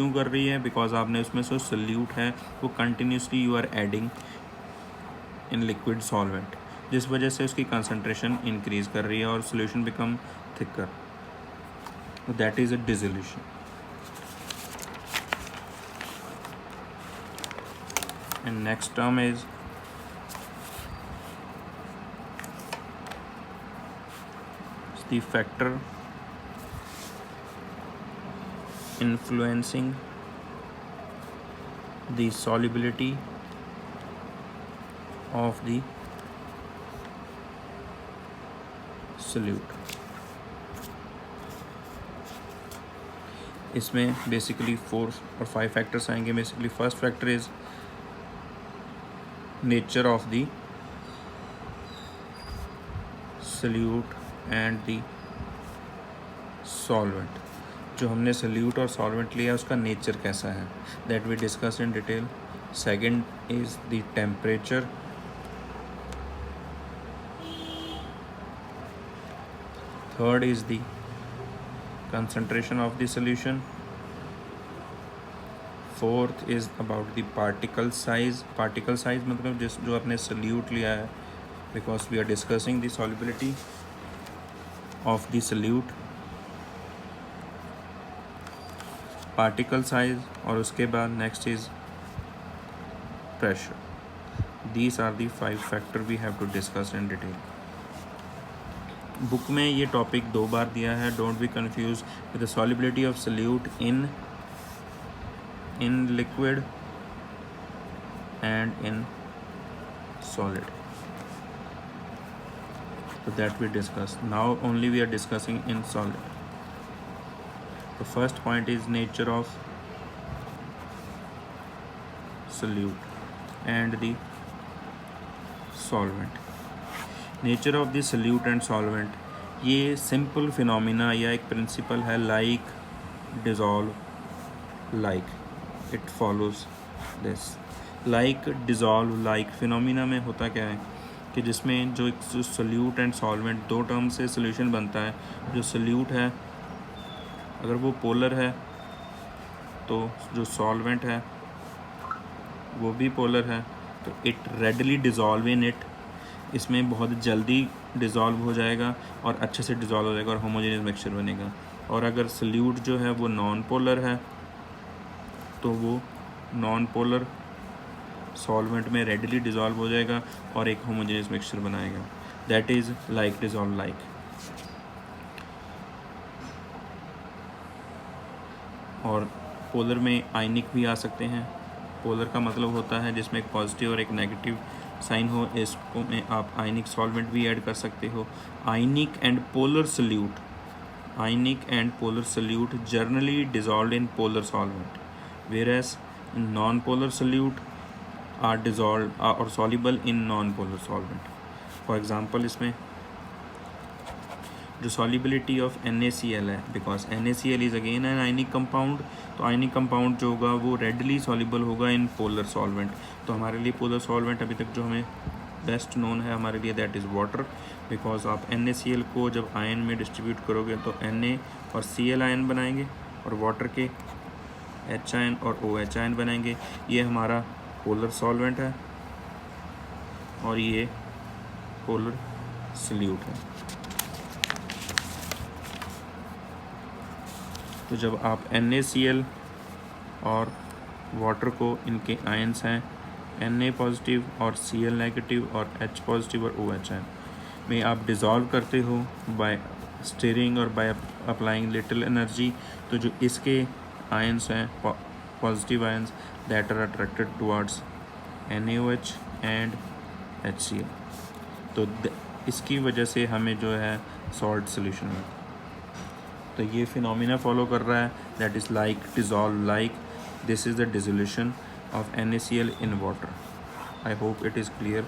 क्यों कर रही है? बिकॉज आपने उसमें जो सोल्यूट है वो continuously you are adding in liquid solvent, जिस वजह से उसकी कंसनट्रेशन इंक्रीज कर रही है और solution become thicker, that is a dissolution. And next term is the factor influencing the solubility of the solute. इसमें बेसिकली 4 और 5 फैक्टर्स आएंगे. Basically first factor is nature of the solute and the solvent. जो हमने solute और solvent लिया उसका nature कैसा है, that we discuss in detail. Second is the temperature. Third is the concentration of the solution. Fourth is about the particle size. Particle size मतलब जो आपने solute लिया है, because we are discussing the solubility of the solute. Particle size और उसके बाद next is pressure. These are the 5 factors we have to discuss in detail. Book में ये टॉपिक 2 बार दिया है. Don't be confuse with the solubility of solute in liquid and in solid. So that we discuss. Now only we are discussing in solid. The first point is nature of solute and the solvent. Nature of the solute and solvent, ये simple phenomena या एक principle है, like dissolve like, it follows this. like dissolve like phenomena में होता क्या है कि जिसमें जो सोल्यूट एंड सॉल्वेंट 2 टर्म से सोल्यूशन बनता है. जो सोल्यूट है अगर वो पोलर है तो जो सॉल्वेंट है वो भी पोलर है, तो it readily dissolve in it. इसमें बहुत जल्दी डिज़ोल्व हो जाएगा और अच्छे से डिज़ोल्व हो जाएगा और होमोजेनियस मिक्सचर बनेगा. और अगर सोल्यूट जो है वो नॉन पोलर है तो वो नॉन पोलर सॉल्वेंट में रेडली डिज़ोल्व हो जाएगा और एक होमोजेनियस मिक्सचर बनाएगा. That is like dissolve like. और पोलर में आयनिक भी आ सकते हैं. पोलर का मतलब होता है जिसमें एक पॉजिटिव और एक नेगेटिव साइन हो. इसको में आप आयनिक सॉल्वेंट भी ऐड कर सकते हो. Ionic and polar solute generally dissolved in polar solvent, whereas non-polar solute are dissolved or soluble in non-polar solvent. For example, इसमें जो solubility of NaCl है, because NaCl is again an ionic compound, तो ionic compound जो होगा वो readily soluble होगा in polar solvent. तो हमारे लिए polar solvent अभी तक जो हमें बेस्ट नोन है हमारे लिए, दैट इज़ वाटर. बिकॉज आप NaCl को जब आयन में डिस्ट्रीब्यूट करोगे तो Na और Cl आयन बनाएंगे और वाटर के H आयन और OH आयन बनाएंगे. ये हमारा पोलर सॉल्वेंट है और ये पोलर सोल्यूट है. तो जब आप NaCl और वाटर को, इनके आयन्स हैं Na पॉजिटिव और Cl नेगेटिव और H पॉजिटिव और OH आयन में आप डिज़ोल्व करते हो बाय स्टीयरिंग और बाय अप्लाइंग लिटिल एनर्जी, तो जो इसके आयन्स हैं positive ions that are attracted towards NaOH and HCl. तो इसकी वजह से हमें जो है सॉल्ट सोल्यूशन में, तो ये फिनोमिना फॉलो कर रहा है, that is like dissolve like. This is the dissolution of NaCl in water. I hope it is clear.